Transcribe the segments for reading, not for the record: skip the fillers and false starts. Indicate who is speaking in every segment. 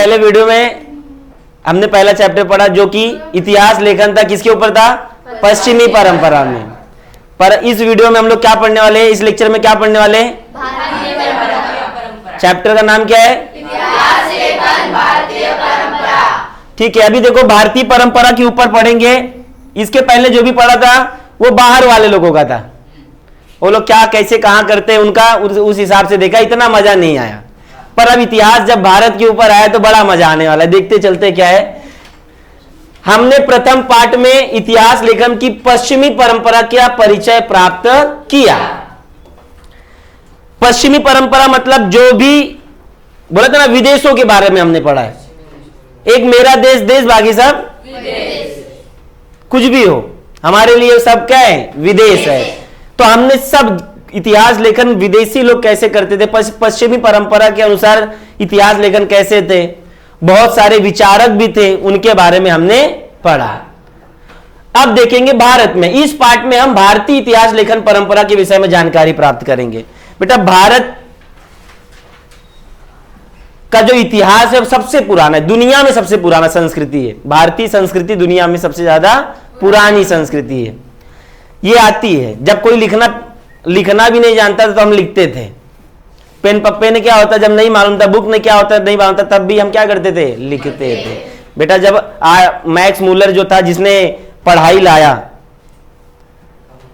Speaker 1: पहले वीडियो में हमने पहला चैप्टर पढ़ा जो कि इतिहास लेखन था, किसके ऊपर था? पश्चिमी परंपरा में। पर इस वीडियो में हम लोग क्या पढ़ने वाले हैं? इस लेक्चर में क्या पढ़ने वाले हैं?
Speaker 2: भारतीय परंपरा।
Speaker 1: चैप्टर का नाम क्या है?
Speaker 2: इतिहास लेखन भारतीय परंपरा।
Speaker 1: ठीक है, अभी देखो भारतीय परंपरा के ऊपर पढ़ेंगे। इसके पहले जो भी पढ़ा था वो बाहर वाले लोगों का था, वो लोग क्या कैसे कहां करते हैं उनका उस हिसाब से देखा, इतना मजा नहीं आया। पर अब इतिहास जब भारत के ऊपर आया तो बड़ा मजा आने वाला है। देखते चलते क्या है। हमने प्रथम पाठ में इतिहास लेखन की पश्चिमी परंपरा का परिचय प्राप्त किया। पश्चिमी परंपरा मतलब जो भी बोला था ना, विदेशों के बारे में हमने पढ़ा है। एक मेरा देश देश, बाकी सब कुछ भी हो, हमारे लिए सब क्या है? विदेश है। तो हमने सब इतिहास लेखन विदेशी लोग कैसे करते थे, पश्चिमी परंपरा के अनुसार इतिहास लेखन कैसे थे, बहुत सारे विचारक भी थे, उनके बारे में हमने पढ़ा। अब देखेंगे भारत में। इस पाठ में हम भारतीय इतिहास लेखन परंपरा के विषय में जानकारी प्राप्त करेंगे। बेटा भारत का जो इतिहास है सबसे पुराना है, दुनिया में सबसे पुराना संस्कृति है। भारतीय संस्कृति दुनिया में सबसे ज्यादा पुरानी संस्कृति है। ये आती है जब कोई लिखना भी नहीं जानता था तो हम लिखते थे। पेन पप्पे ने क्या होता जब नहीं मालूम था, बुक ने क्या होता नहीं मालूम था, तब भी हम क्या करते थे? लिखते थे। बेटा जब मैक्स मूलर जो था जिसने पढ़ाई लाया,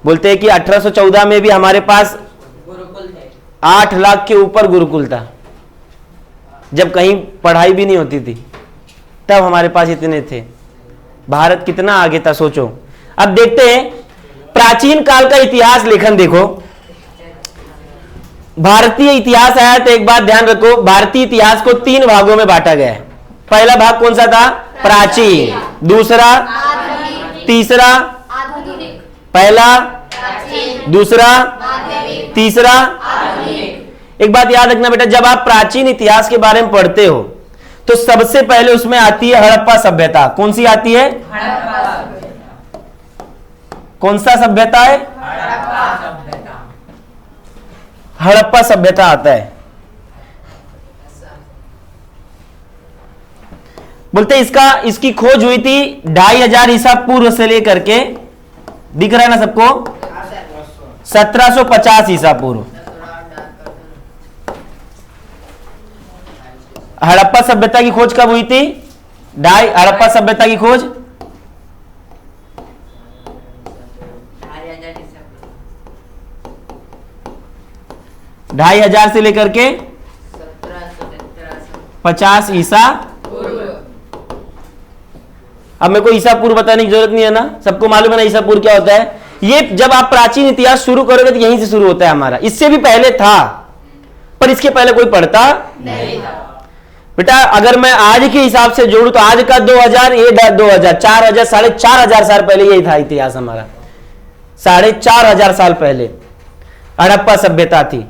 Speaker 1: बोलते हैं कि 1814 में भी हमारे पास 8 लाख के ऊपर गुरुकुल था, जब कहीं पढ़ाई भी नहीं होती थी, तब हमारे पास इतने थे। भारत कितना आगे था सोचो। अब देखते हैं प्राचीन काल का इतिहास लेखन। देखो भारतीय इतिहास आया तो एक बात ध्यान रखो, भारतीय इतिहास को 3 भागों में बांटा गया है। पहला भाग कौन सा था? प्राचीन। दूसरा, तीसरा, पहला, दूसरा, तीसरा। एक बात याद रखना बेटा, जब आप प्राचीन इतिहास के बारे में पढ़ते हो तो सबसे पहले उसमें आती है हड़प्पा सभ्यता। कौन सी आती है? कौन सा सभ्यता है? हड़प्पा सभ्यता आता है। बोलते इसकी खोज हुई थी 2500 ईसा पूर्व से लेकर के, दिख रहा है ना सबको, 1750 ईसा पूर्व। हड़प्पा सभ्यता की खोज कब हुई थी? हड़प्पा सभ्यता की खोज 2500 से लेकर के 50 ईसा। अब मेरे को ईसा पूर्व बताने की जरूरत नहीं है ना, सबको मालूम है ना ईसा पूर्व क्या होता है। ये जब आप प्राचीन इतिहास शुरू करोगे तो यहीं से शुरू होता है हमारा। इससे भी पहले था पर इसके पहले कोई पढ़ता नहीं था। बेटा अगर मैं आज के हिसाब से जोड़ू तो आज का 2000, ये 2000, 4000, 4500 साल पहले यही था इतिहास हमारा। 4500 साल पहले हड़प्पा सभ्यता थी।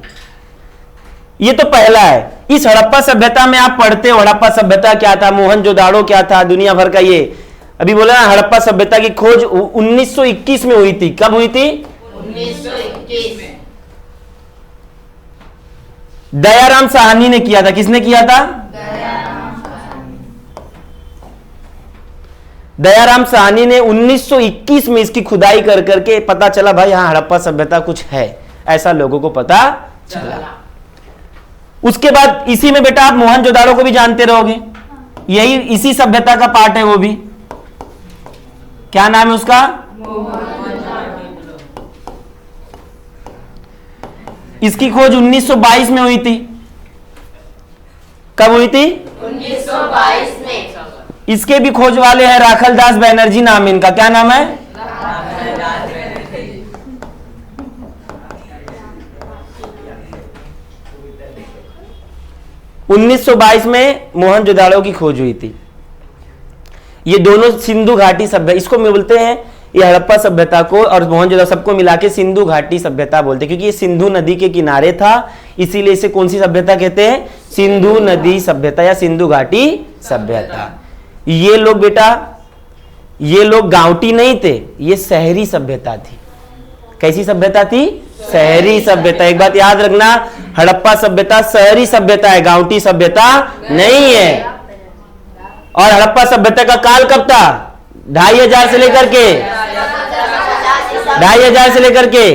Speaker 1: ये तो पहला है। इस हड़प्पा सभ्यता में आप पढ़ते हो हड़प्पा सभ्यता क्या था, मोहनजोदाड़ो क्या था, दुनिया भर का ये अभी बोला ना। हड़प्पा सभ्यता की खोज 1921 में हुई थी। कब हुई थी?
Speaker 2: 1921 में।
Speaker 1: दयाराम साहनी ने किया था। किसने किया था? दयाराम साहनी ने 1921 में इसकी खुदाई कर करके पता चला भाई हाँ हड़प्पा सभ्यता कुछ है, ऐसा लोगों को पता चला। उसके बाद इसी में बेटा आप मोहनजोदाड़ो को भी जानते रहोगे, यही इसी सभ्यता का पार्ट है। वो भी क्या नाम है उसका? इसकी खोज 1922 में हुई थी। कब हुई थी?
Speaker 2: 1922 में।
Speaker 1: इसके भी खोज वाले हैं राखलदास बैनर्जी नाम इनका। क्या नाम है? 1922 में मोहनजोदाड़ो की खोज हुई थी। ये दोनों सिंधु घाटी सभ्यता, इसको बोलते हैं, ये हड़प्पा सभ्यता को और मोहनजोदाड़ो सबको मिला के सिंधु घाटी सभ्यता बोलते हैं, क्योंकि ये सिंधु नदी के किनारे था, इसीलिए इसे कौन सी सभ्यता कहते हैं? सिंधु नदी सभ्यता या सिंधु घाटी सभ्यता। ये लोग बेटा, ये लोग गांवटी नहीं थे, ये शहरी सभ्यता थी। कैसी सभ्यता थी? शहरी सभ्यता। एक बात याद रखना, हड़प्पा सभ्यता शहरी सभ्यता है, गांवटी सभ्यता नहीं है। और हड़प्पा सभ्यता का काल कब था? 2500 से लेकर के 2500 से लेकर के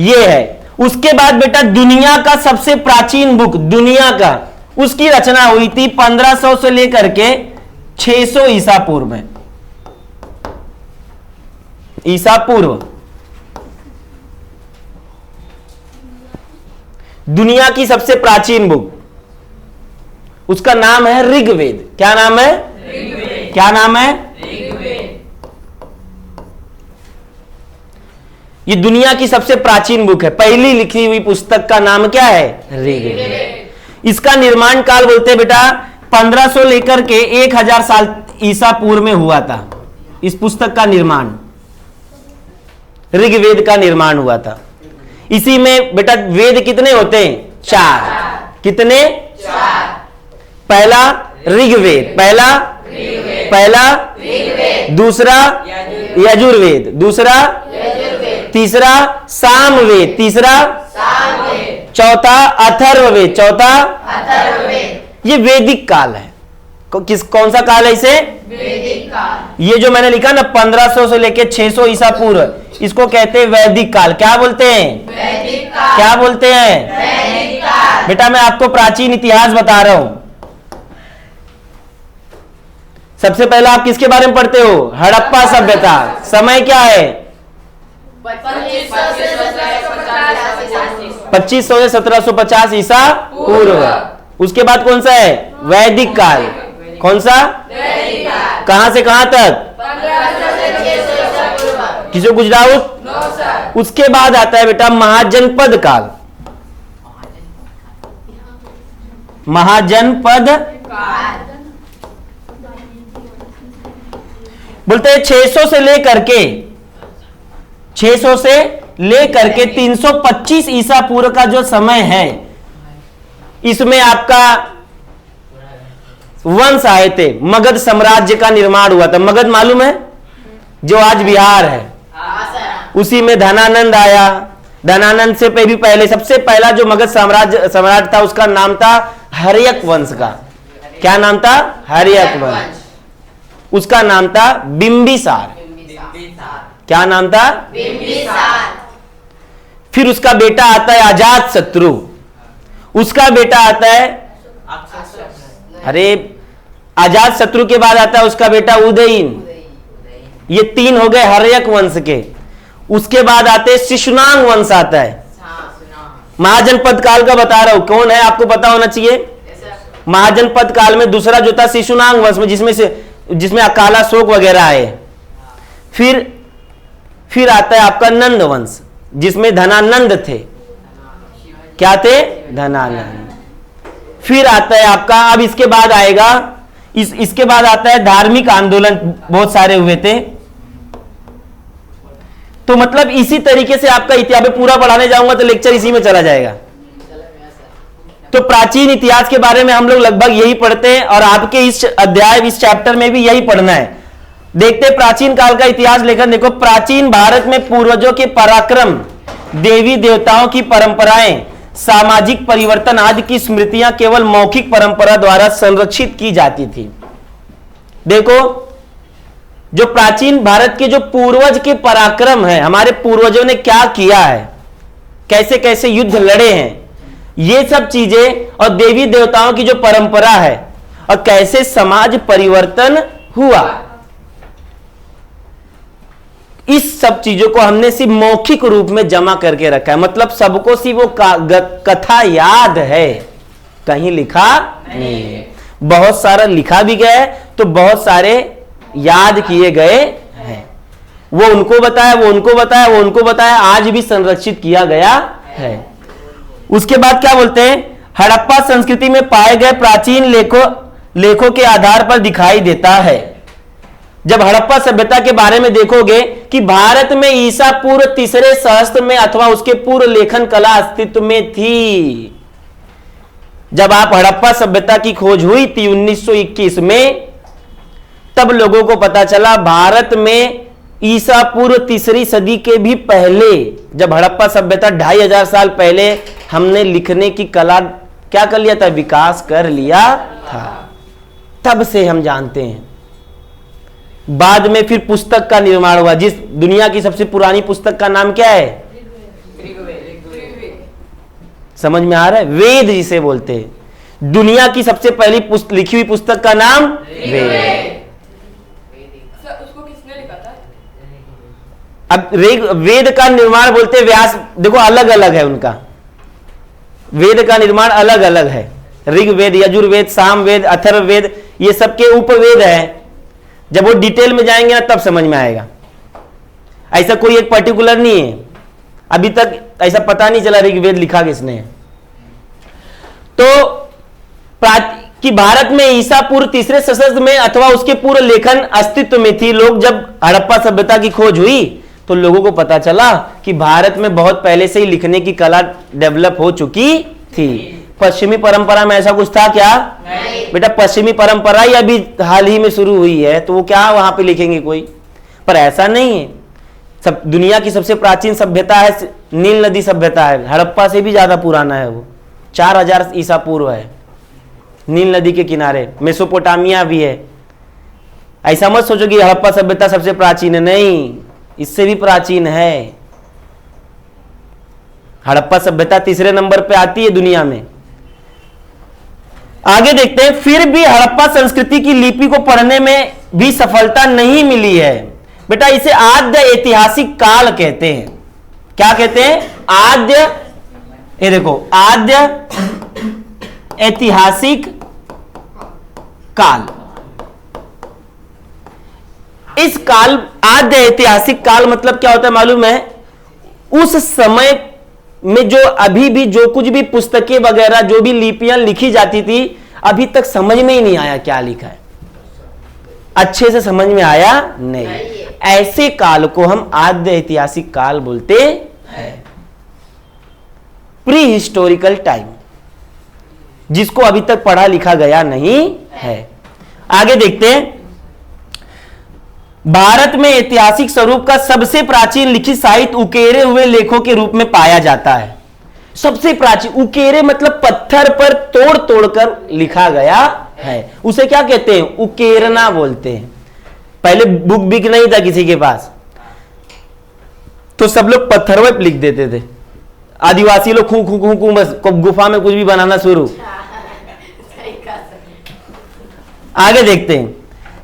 Speaker 1: ये है। उसके बाद बेटा दुनिया का सबसे प्राचीन बुक, दुनिया का, उसकी रचना हुई थी 1500 से लेकर के 600 ईसा पूर्व में, ईसा पूर्व। दुनिया की सबसे प्राचीन बुक, उसका नाम है ऋग्वेद। क्या नाम है? ऋग्वेद। क्या नाम है? ऋग्वेद। ये दुनिया की सबसे प्राचीन बुक है, पहली लिखी हुई पुस्तक का नाम क्या है? ऋग्वेद। इसका निर्माण काल बोलते हैं बेटा 1500 लेकर के 1000 साल ईसा पूर्व में हुआ था। इस पुस्तक का निर्माण, ऋग्वेद का निर्माण हुआ था। इसी में बेटा वेद कितने होते हैं? 4। कितने? 4। पहला ऋग्वेद, पहला दूसरा यजुर्वेद, दूसरा तीसरा सामवेद, तीसरा चौथा अथर्ववेद, चौथा ये वैदिक काल है। कौन सा काल है इसे?
Speaker 2: वैदिक काल।
Speaker 1: ये जो मैंने लिखा ना 1500 से लेके 600 ईसा पूर्व, इसको कहते हैं वैदिक काल। क्या बोलते हैं?
Speaker 2: वैदिक काल।
Speaker 1: क्या बोलते हैं?
Speaker 2: वैदिक काल।
Speaker 1: बेटा मैं आपको प्राचीन इतिहास बता रहा हूं। सबसे पहला आप किसके बारे में पढ़ते हो? हड़प्पा सभ्यता। समय क्या है? 2500 से 1750 ईसा पूर्व। उसके बाद कौन सा है? वैदिक काल। कौन सा? कहां से कहां तक? किसी को कुछ डाउट? उसके बाद आता है बेटा महाजनपद काल। महाजनपद बोलते हैं 600 से लेकर के 325 ईसा पूर्व का जो समय है, इसमें आपका वंश आए थे। मगध साम्राज्य का निर्माण हुआ था। मगध मालूम है? जो आज बिहार है, उसी में धनानंद आया। धनानंद से भी पहले सबसे पहला जो मगध साम्राज्य सम्राट था, उसका नाम था हर्यक वंश का। क्या नाम था? हर्यक वंश। उसका नाम था बिंबिसार। क्या नाम था?
Speaker 2: बिंबिसार।
Speaker 1: फिर उसका बेटा आता है अजात शत्रु। उसका बेटा आता है, अरे अजात शत्रु के बाद आता है उसका बेटा उदयन। ये 3 हो गए हर्यक वंश के। उसके बाद आते शिशुनाग वंश आता है। महाजनपद काल का बता रहा हूं, कौन है आपको पता होना चाहिए। महाजनपद काल में दूसरा जो था शिशुनाग वंश में, जिसमें अकाला शोक वगैरह आए। फिर आता है आपका नंद वंश, जिसमें धनानंद थे। क्या थे? धनानंद। फिर आता है आपका, अब इसके बाद आएगा, इसके बाद आता है धार्मिक आंदोलन, बहुत सारे हुए थे। तो मतलब इसी तरीके से आपका इतिहास पूरा पढ़ाने जाऊंगा तो लेक्चर इसी में चला जाएगा। तो प्राचीन इतिहास के बारे में हम लोग लगभग यही पढ़ते हैं, और आपके इस अध्याय, इस चैप्टर में भी यही पढ़ना है। देखते प्राचीन काल का इतिहास लेकर देखो। प्राचीन भारत में पूर्वजों के पराक्रम, देवी देवताओं की परंपराएं, सामाजिक परिवर्तन आदि की स्मृतियां केवल मौखिक परंपरा द्वारा संरक्षित की जाती थी। देखो, जो प्राचीन भारत के जो पूर्वज के पराक्रम है, हमारे पूर्वजों ने क्या किया है, कैसे कैसे युद्ध लड़े हैं, ये सब चीजें, और देवी देवताओं की जो परंपरा है, और कैसे समाज परिवर्तन हुआ, इस सब चीजों को हमने सिर्फ मौखिक रूप में जमा करके रखा है। मतलब सबको सिर्फ वो कथा याद है, कहीं लिखा नहीं है। बहुत सारा लिखा भी गया है, तो बहुत सारे याद किए गए हैं। वो उनको बताया, वो उनको बताया, वो उनको बताया, आज भी संरक्षित किया गया है। उसके बाद क्या बोलते हैं? हड़प्पा संस्कृति में पाए गए प्राचीन लेखों के आधार पर दिखाई देता है। जब हड़प्पा सभ्यता के बारे में देखोगे कि भारत में ईसा पूर्व 3रे सहस्त्र में अथवा उसके पूर्व लेखन कला अस्तित्व में थी। जब आप हड़प्पा सभ्यता की खोज हुई थी 1921 में, तब लोगों को पता चला भारत में ईसा पूर्व 3री सदी के भी पहले, जब हड़प्पा सभ्यता 2500 साल पहले हमने लिखने की कला क्या कर लिया था? विकास कर लिया था। तब से हम जानते हैं। बाद में फिर पुस्तक का निर्माण हुआ। जिस दुनिया की सबसे पुरानी पुस्तक का नाम क्या है? समझ में आ रहा है? वेद जिसे बोलते हैं। दुनिया की सबसे पहली लिखी हुई पुस्तक का नाम वेद।
Speaker 3: उसको किसने लिखा था?
Speaker 1: अब वेद का निर्माण बोलते व्यास, देखो अलग अलग है उनका। वेद का निर्माण अलग अलग है। ऋग्वेद, यजुर्वेद, सामवेद, अथर्ववेद, ये सबके उपवेद है। जब वो डिटेल में जाएंगे ना तब समझ में आएगा। ऐसा कोई एक पर्टिकुलर नहीं है। अभी तक ऐसा पता नहीं चला ऋग्वेद लिखा किसने है। तो कि भारत में ईसा पूर्व तीसरे सहस्त्र में अथवा उसके पूर्व लेखन अस्तित्व में थी। लोग जब हड़प्पा सभ्यता की खोज हुई तो लोगों को पता चला कि भारत में बहुत पहले से ही लिखने की कला डेवलप हो चुकी थी। पश्चिमी परंपरा में ऐसा कुछ था क्या?
Speaker 2: नहीं।
Speaker 1: बेटा पश्चिमी परंपरा ही अभी हाल ही में शुरू हुई है, तो वो क्या वहां पे लिखेंगे कोई? पर ऐसा नहीं है। सब दुनिया की सबसे प्राचीन सभ्यता है नील नदी सभ्यता है। हड़प्पा से भी ज्यादा पुराना है वो। 4000 ईसा पूर्व है। नील नदी के किनारे मेसोपोटामिया भी है। ऐसा मत सोचो कि हड़प्पा सभ्यता सबसे प्राचीन है, नहीं, इससे भी प्राचीन है। हड़प्पा सभ्यता तीसरे नंबर पे आती है दुनिया में। आगे देखते हैं। फिर भी हड़प्पा संस्कृति की लिपि को पढ़ने में भी सफलता नहीं मिली है। बेटा इसे आद्य ऐतिहासिक काल कहते हैं। क्या कहते हैं? आद्य, ये देखो, आद्य ऐतिहासिक काल। इस काल, आद्य ऐतिहासिक काल मतलब क्या होता है मालूम है? उस समय में जो अभी भी जो कुछ भी पुस्तकें वगैरह जो भी लिपियां लिखी जाती थी, अभी तक समझ में ही नहीं आया क्या लिखा है। अच्छे से समझ में आया नहीं। ऐसे काल को हम आद्य ऐतिहासिक काल बोलते हैं। प्री हिस्टोरिकल टाइम, जिसको अभी तक पढ़ा लिखा गया नहीं है। आगे देखते हैं। भारत में ऐतिहासिक स्वरूप का सबसे प्राचीन लिखित साहित्य उकेरे हुए लेखों के रूप में पाया जाता है। सबसे प्राचीन, उकेरे मतलब पत्थर पर तोड़ तोड़कर लिखा गया है, उसे क्या कहते हैं? उकेरना बोलते हैं। पहले बुक बिक नहीं था किसी के पास, तो सब लोग पत्थरों पे लिख देते थे। आदिवासी लोग खू खू खू खू बस गुफा में कुछ भी बनाना शुरू। आगे देखते हैं।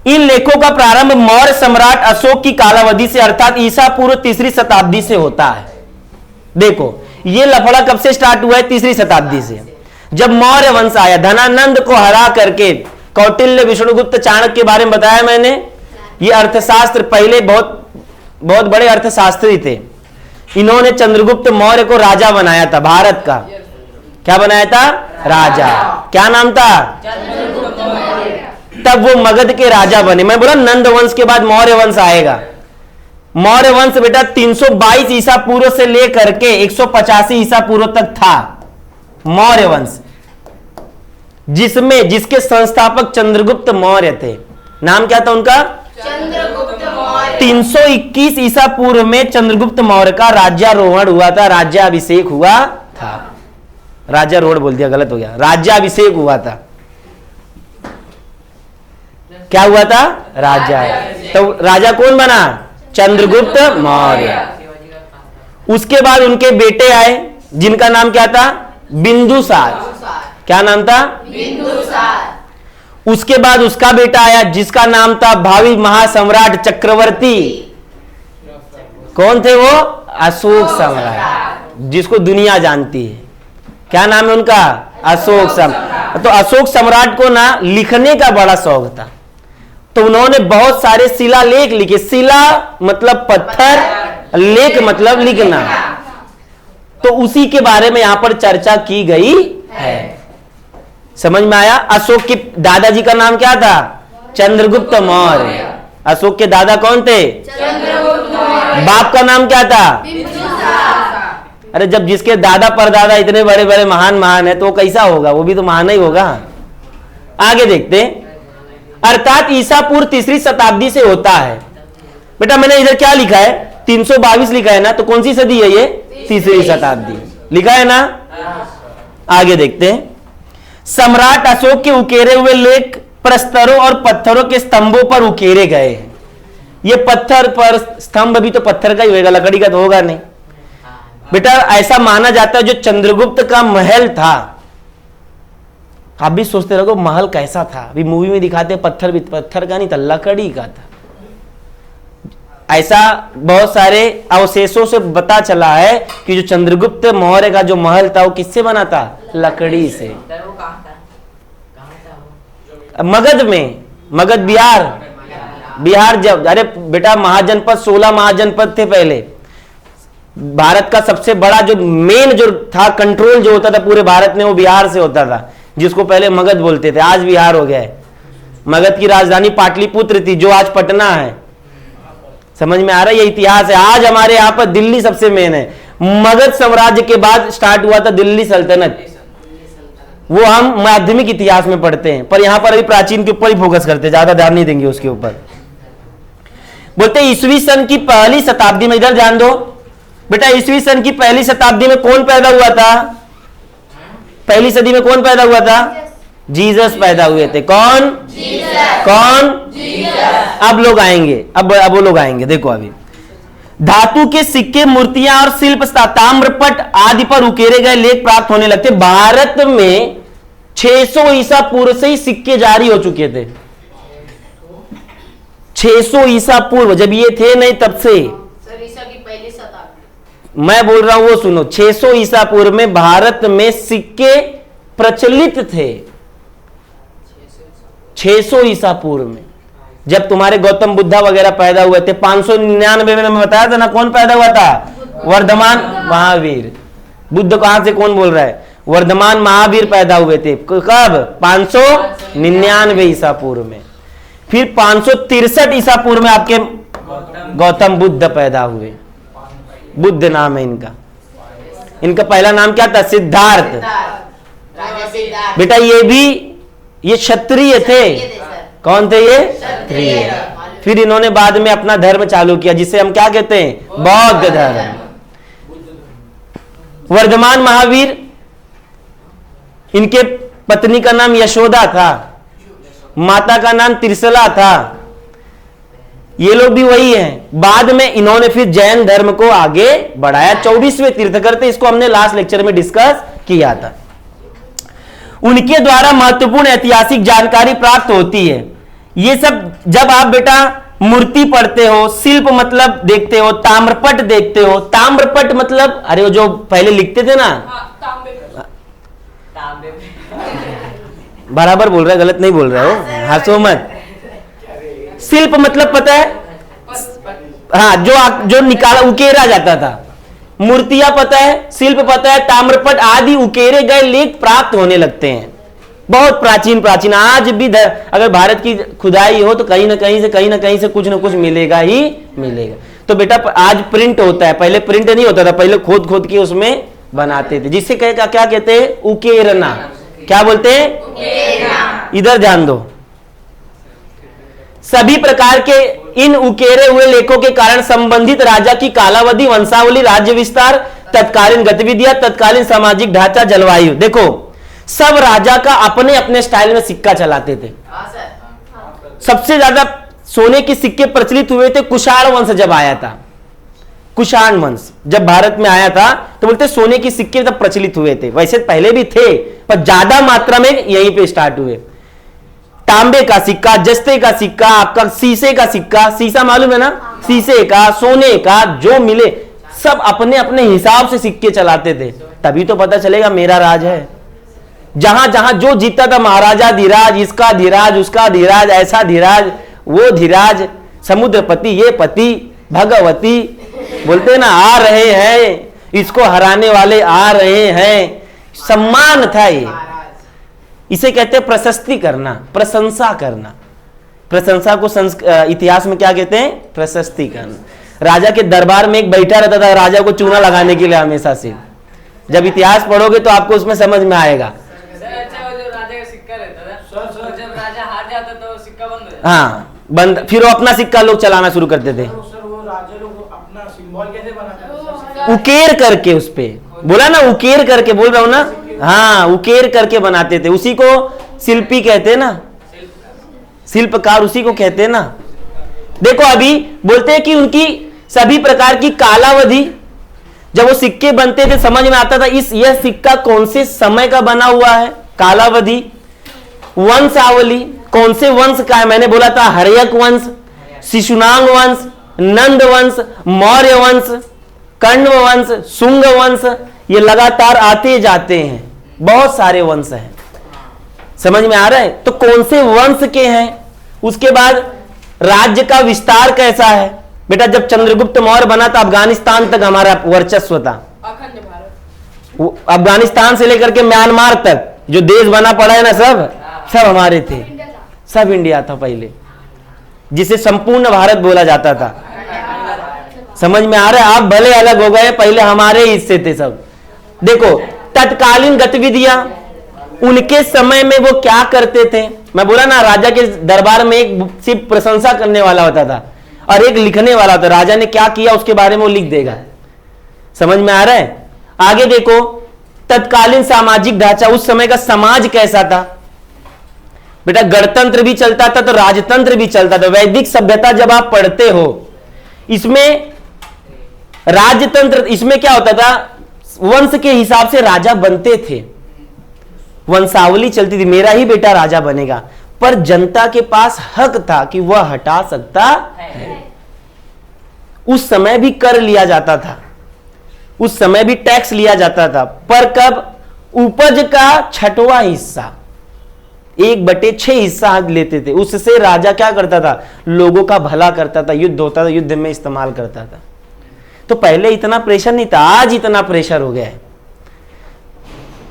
Speaker 1: इन लेखों का प्रारंभ मौर्य सम्राट अशोक की कालावधि से अर्थात ईसा पूर्व तीसरी शताब्दी से होता है। देखो ये लफड़ा कब से स्टार्ट हुआ है? तीसरी शताब्दी से, जब मौर्य वंश आया। धनानंद को हरा करके, कौटिल्य, विष्णुगुप्त, चाणक्य के बारे में बताया मैंने। ये अर्थशास्त्र पहले बहुत बहुत बड़े अर्थशास्त्री थे। इन्होंने चंद्रगुप्त मौर्य को राजा बनाया था भारत का। क्या बनाया था? राजा। क्या नाम था? तब वो मगध के राजा बने। मैं बोला नंद वंश के बाद मौर्य वंश आएगा। मौर्य वंश बेटा 322 ईसा पूर्व से लेकर के 185 ईसा पूर्व तक था मौर्य वंश, जिसके संस्थापक चंद्रगुप्त मौर्य थे। नाम क्या था उनका?
Speaker 2: चंद्रगुप्त मौर्य।
Speaker 1: 321 ईसा पूर्व में चंद्रगुप्त मौर्य का राज्यारोहण हुआ था, राज्याभिषेक हुआ था। राज्यारोहण बोल दिया, गलत हो गया, राज्याभिषेक हुआ था। क्या हुआ था? राजा। तो राजा कौन बना? चंद्रगुप्त मौर्य। उसके बाद उनके बेटे आए, जिनका नाम क्या था? बिंदुसार। क्या नाम था?
Speaker 2: बिंदुसार।
Speaker 1: उसके बाद उसका बेटा आया, जिसका नाम था भावी महासम्राट चक्रवर्ती। कौन थे वो? अशोक सम्राट, जिसको दुनिया जानती है। क्या नाम है उनका? अशोक सम्राट। तो अशोक सम्राट को ना लिखने का बड़ा शौक था, तो उन्होंने बहुत सारे शिलालेख लिखे। शिला मतलब पत्थर, लेख मतलब लिखना। तो उसी के बारे में यहां पर चर्चा की गई है। समझ में आया? अशोक के दादाजी का नाम क्या था? चंद्रगुप्त मौर्य। अशोक के दादा कौन थे?
Speaker 2: चंद्रगुप्त मौर्य।
Speaker 1: बाप का नाम क्या था?
Speaker 2: बिंदुसार।
Speaker 1: अरे जब जिसके दादा परदादा इतने बड़े बड़े महान महान है तो वो कैसा होगा? वो भी तो महान ही होगा। आगे देखते हैं। अर्थात ईसा पूर्व तीसरी शताब्दी से होता है। बेटा मैंने इधर क्या लिखा है? 322 लिखा है ना, तो कौन सी सदी है ये? तीसरी शताब्दी लिखा है ना। आगे देखते हैं। सम्राट अशोक के उकेरे हुए लेख प्रस्तरों और पत्थरों के स्तंभों पर उकेरे गए हैं। ये पत्थर पर स्तंभ भी तो पत्थर का ही होगा, लकड़ी का तो होगा नहीं। बेटा ऐसा माना जाता है जो चंद्रगुप्त का महल था, आप भी सोचते रहो महल कैसा था, अभी मूवी में दिखाते पत्थर भी पत्थर का नहीं था, लकड़ी का था। ऐसा बहुत सारे अवशेषों से पता चला है कि जो चंद्रगुप्त मौर्य का जो महल था वो किससे बना था? लकड़ी से। मगध में, मगध बिहार जब, अरे बेटा महाजनपद 16 महाजनपद थे पहले। भारत का सबसे बड़ा जो मेन जो था कंट्रोल जो होता था पूरे भारत में वो बिहार से होता था, जिसको पहले मगध बोलते थे, आज बिहार हो गया है। मगध की राजधानी पाटलिपुत्र थी जो आज पटना है। समझ में आ रहा है? ये इतिहास है। आज हमारे यहाँ पर दिल्ली सबसे मेन है। मगध साम्राज्य के बाद स्टार्ट हुआ था दिल्ली सल्तनत, वो हम माध्यमिक इतिहास में पढ़ते हैं, पर यहां पर अभी प्राचीन के ऊपर ही फोकस करते हैं, ज्यादा ध्यान नहीं देंगे उसके ऊपर। बोलते ईसवी सन की पहली शताब्दी में, इधर ध्यान दो बेटा, ईसवी सन की पहली शताब्दी में कौन पैदा हुआ था? पहली सदी में कौन पैदा हुआ था? जीसस पैदा हुए थे। कौन? कौन? अब लोग आएंगे, अब वो लोग आएंगे। देखो अभी धातु के सिक्के, मूर्तियां और शिल्प, ताम्रपट आदि पर उकेरे गए लेख प्राप्त होने लगते। भारत में 600 ईसा पूर्व से ही सिक्के जारी हो चुके थे। 600 ईसा पूर्व, जब ये थे नहीं तब से।
Speaker 2: सर ईसा की पहली शताब्दी
Speaker 1: मैं बोल रहा हूं वो सुनो, 600 ईसा पूर्व में भारत में सिक्के प्रचलित थे। 600 ईसा पूर्व में जब तुम्हारे गौतम बुद्धा वगैरह पैदा हुए थे। 599 में मैं बताया था ना कौन पैदा हुआ था? वर्धमान महावीर। बुद्ध कहां से कौन बोल रहा है? वर्धमान महावीर पैदा हुए थे। कब? 599 ईसा पूर्व में। फिर 563 ईसा पूर्व में आपके गौतम बुद्ध पैदा हुए। बुद्ध नाम है इनका। इनका पहला नाम क्या था? सिद्धार्थ।
Speaker 2: राजा सिद्धार्थ
Speaker 1: बेटा ये क्षत्रिय थे। कौन थे ये?
Speaker 2: क्षत्रिय।
Speaker 1: फिर इन्होंने बाद में अपना धर्म चालू किया जिसे हम क्या कहते हैं? बौद्ध धर्म। वर्धमान महावीर, इनके पत्नी का नाम यशोदा था, माता का नाम त्रिशला था। ये लोग भी वही हैं। बाद में इन्होंने फिर जैन धर्म को आगे बढ़ाया। 24वें तीर्थंकर थे, इसको हमने लास्ट लेक्चर में डिस्कस किया था। उनके द्वारा महत्वपूर्ण ऐतिहासिक जानकारी प्राप्त होती है। ये सब जब आप बेटा मूर्ति पढ़ते हो, शिल्प मतलब देखते हो, ताम्रपट देखते हो। ताम्रपट मतलब, अरे वो जो पहले लिखते थे ना, बराबर बोल रहे, गलत नहीं बोल रहे हो, हंसो मत। शिल्प मतलब पता है? हाँ, जो निकाला उकेरा जाता था। मूर्तियां पता है, शिल्प पता है, ताम्रपट आदि उकेरे गए लेख प्राप्त होने लगते हैं। बहुत प्राचीन आज भी अगर भारत की खुदाई हो तो कहीं ना कहीं से कुछ ना कुछ मिलेगा ही मिलेगा। तो बेटा आज प्रिंट होता है, पहले प्रिंट नहीं होता था, पहले खोद के उसमें बनाते थे, जिससे क्या कहते हैं? उकेरना। क्या बोलते हैं? इधर ध्यान दो। सभी प्रकार के इन उकेरे हुए लेखों के कारण संबंधित राजा की कालावधि, वंशावली, राज्य विस्तार, तत्कालीन गतिविधियां, तत्कालीन सामाजिक ढांचा, जलवायु, देखो सब राजा का अपने अपने स्टाइल में सिक्का चलाते थे। सबसे ज्यादा सोने के सिक्के प्रचलित हुए थे कुषाण वंश जब आया था। कुषाण वंश जब भारत में आया था तो बोलते सोने के सिक्के तब प्रचलित हुए थे। वैसे पहले भी थे पर ज्यादा मात्रा में यहीं पे स्टार्ट हुए। तांबे का सिक्का, जस्ते का सिक्का, आपका शीशे का सिक्का, शीशा मालूम है ना, शीशे का, सोने का, जो मिले सब अपने अपने हिसाब से सिक्के चलाते थे। तभी तो पता चलेगा मेरा राज है। जहां जहां जो जीता था, महाराजा धीराज, इसका धीराज, उसका धीराज, ऐसा धीराज, वो धीराज, समुद्रपति, ये पति, भगवती, बोलते ना आ रहे हैं, इसको हराने वाले आ रहे हैं। सम्मान था ये। इसे कहते हैं प्रशस्ति करना, प्रशंसा करना। प्रशंसा को इतिहास में क्या कहते हैं? प्रशस्ति करना। राजा के दरबार में एक बैठा रहता था राजा को चूना लगाने के लिए हमेशा से। जब इतिहास पढ़ोगे तो आपको उसमें समझ में आएगा। हाँ, बंद। फिर वो अपना सिक्का लोग चलाना शुरू करते थे। उकेर करके, उस पे बोला ना, उकेर करके बोल रहा हूं ना। हाँ, उकेर करके बनाते थे, उसी को शिल्पी कहते हैं ना, शिल्पकार उसी को कहते हैं ना। देखो अभी बोलते हैं कि उनकी सभी प्रकार की कालावधि, जब वो सिक्के बनते थे समझ में आता था यह सिक्का कौन से समय का बना हुआ है। कालावधि, वंशावली, कौन से वंश का है, मैंने बोला था हर्यक वंश, शिशुनांग वंश, नंद वंश, मौर्य वंश, कण्व वंश, शुंग वंश, ये लगातार आते जाते हैं, बहुत सारे वंश हैं, समझ में आ रहा है। तो कौन से वंश के हैं, उसके बाद राज्य का विस्तार कैसा है। बेटा जब चंद्रगुप्त मौर्य बना था अफगानिस्तान तक हमारा वर्चस्व था,
Speaker 3: अखंड भारत,
Speaker 1: अफगानिस्तान से लेकर के म्यांमार तक जो देश बना पड़ा है ना, सब हमारे थे, सब इंडिया था पहले, जिसे संपूर्ण भारत बोला जाता था। समझ में आ रहा है। आप भले अलग हो गए, पहले हमारे हिस्से थे सब। देखो तत्कालीन गतिविधियां, उनके समय में वो क्या करते थे। मैं बोला ना, राजा के दरबार में एक सिर्फ प्रशंसा करने वाला होता था और एक लिखने वाला होता। राजा ने क्या किया उसके बारे में वो लिख देगा। समझ में आ रहा है। आगे देखो तत्कालीन सामाजिक ढांचा, उस समय का समाज कैसा था। बेटा गणतंत्र भी चलता था तो राजतंत्र भी चलता था। वैदिक सभ्यता जब आप पढ़ते हो, इसमें राजतंत्र, इसमें क्या होता था, वंश के हिसाब से राजा बनते थे, वंशावली चलती थी, मेरा ही बेटा राजा बनेगा, पर जनता के पास हक था कि वह हटा सकता है। उस समय भी कर लिया जाता था, उस समय भी टैक्स लिया जाता था, पर कब, उपज का 6वां हिस्सा, 1/6 हिस्सा लेते थे। उससे राजा क्या करता था, लोगों का भला करता था, युद्ध होता था, युद्ध में इस्तेमाल करता था। तो पहले इतना प्रेशर नहीं था, आज इतना प्रेशर हो गया है।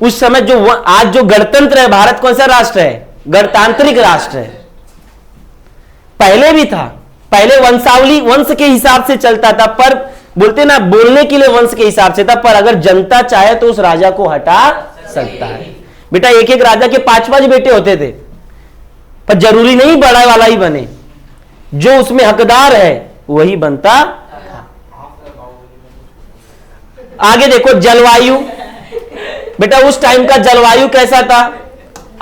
Speaker 1: उस समय जो आज जो गणतंत्र है, भारत कौन सा राष्ट्र है, गणतांत्रिक राष्ट्र है। पहले भी था, पहले वंशावली वंश के हिसाब से चलता था, पर बोलते ना बोलने के लिए वंश के हिसाब से था, पर अगर जनता चाहे तो उस राजा को हटा सकता है। बेटा एक एक राजा के 5-5 बेटे होते थे, पर जरूरी नहीं बड़ा वाला ही बने, जो उसमें हकदार है वही बनता। आगे देखो जलवायु। बेटा उस टाइम का जलवायु कैसा था,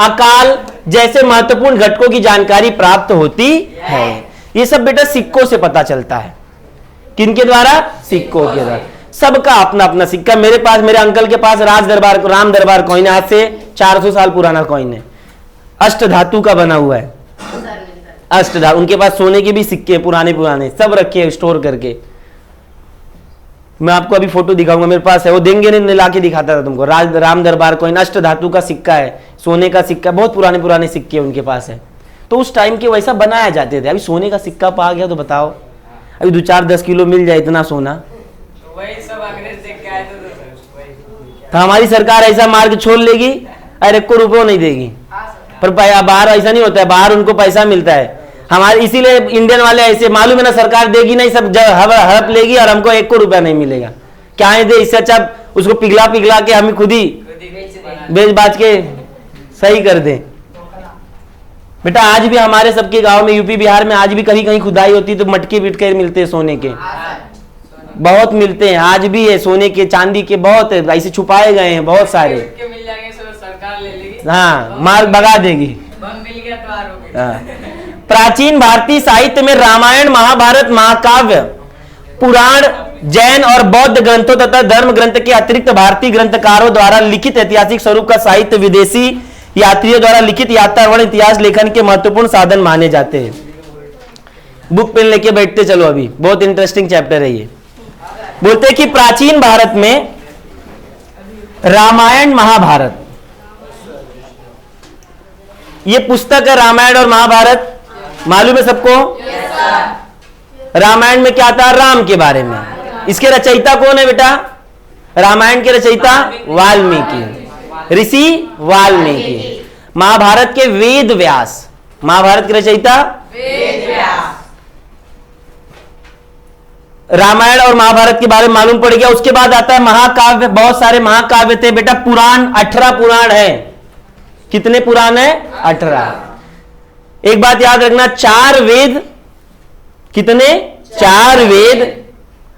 Speaker 1: अकाल जैसे महत्वपूर्ण घटकों की जानकारी प्राप्त होती है। ये सब बेटा सिक्कों से पता चलता है। किनके द्वारा, सिक्कों के द्वारा। सबका अपना अपना सिक्का, मेरे पास, मेरे अंकल के पास राम दरबार कॉइन है, आज से 400 साल पुराना कॉइन है, अष्ट धातु का बना हुआ है, अष्ट धातु। उनके पास सोने के भी सिक्के पुराने सब रखे स्टोर करके। मैं आपको अभी फोटो दिखाऊंगा, मेरे पास है, वो देंगे नहीं, ला के दिखाता था तुमको। राम दरबार कॉइन अष्ट धातु का सिक्का है, सोने का सिक्का, बहुत पुराने सिक्के उनके पास है। तो उस टाइम के वैसा बनाया जाते थे। अभी सोने का सिक्का पा गया तो बताओ, अभी 2-4-10 किलो मिल जाए इतना सोना,
Speaker 4: वही सब अंग्रेज देख के आए
Speaker 1: तो हमारी सरकार ऐसा मार के छोड़ लेगी, अरे 1 रुपये नहीं देगी। पर बाहर ऐसा नहीं होता है, बाहर उनको पैसा मिलता है। हमारे इसीलिए इंडियन वाले ऐसे, मालूम है ना, सरकार देगी नहीं, सब हड़प लेगी और हमको 1 रुपया नहीं मिलेगा। क्या है दे, इससे अच्छा उसको पिघला के हम खुद ही बेच बाज के सही कर दें। बेटा आज भी हमारे सबके गांव में, यूपी बिहार में आज भी कहीं कहीं खुदाई होती तो मटके बिटके मिलते हैं सोने के, बहुत मिलते हैं आज भी है, सोने के चांदी के बहुत है, ऐसे छुपाए गए हैं बहुत सारे।
Speaker 4: मिल जाएंगे, सरकार ले लेगी,
Speaker 1: हाँ मार भगा देगी।
Speaker 4: मिल गया तो हार हो गई।
Speaker 1: हाँ। प्राचीन भारतीय साहित्य में रामायण, महाभारत, महाकाव्य, पुराण, जैन और बौद्ध ग्रंथों तथा धर्म ग्रंथ के अतिरिक्त भारतीय ग्रंथकारों द्वारा लिखित ऐतिहासिक स्वरूप का साहित्य विदेशी यात्रियों द्वारा लिखित यात्रा वर्णन इतिहास लेखन के महत्वपूर्ण साधन माने जाते हैं। बुक पेन लेके बैठते चलो, अभी बहुत इंटरेस्टिंग चैप्टर है ये। बोलते हैं कि प्राचीन भारत में रामायण महाभारत, ये पुस्तक है रामायण और महाभारत, मालूम है सबको। रामायण में क्या था, राम के बारे में। इसके रचयिता कौन है बेटा, रामायण के रचयिता वाल्मीकि, ऋषि वाल्मीकि। महाभारत के वेद व्यास, महाभारत के रचयिता
Speaker 4: वेद व्यास।
Speaker 1: रामायण और महाभारत के बारे में मालूम पड़ गया। उसके बाद आता है महाकाव्य, बहुत सारे महाकाव्य थे बेटा। पुराण 18 पुराण है। कितने पुराण है, 18। एक बात याद रखना, 4 वेद, कितने, 4 वेद,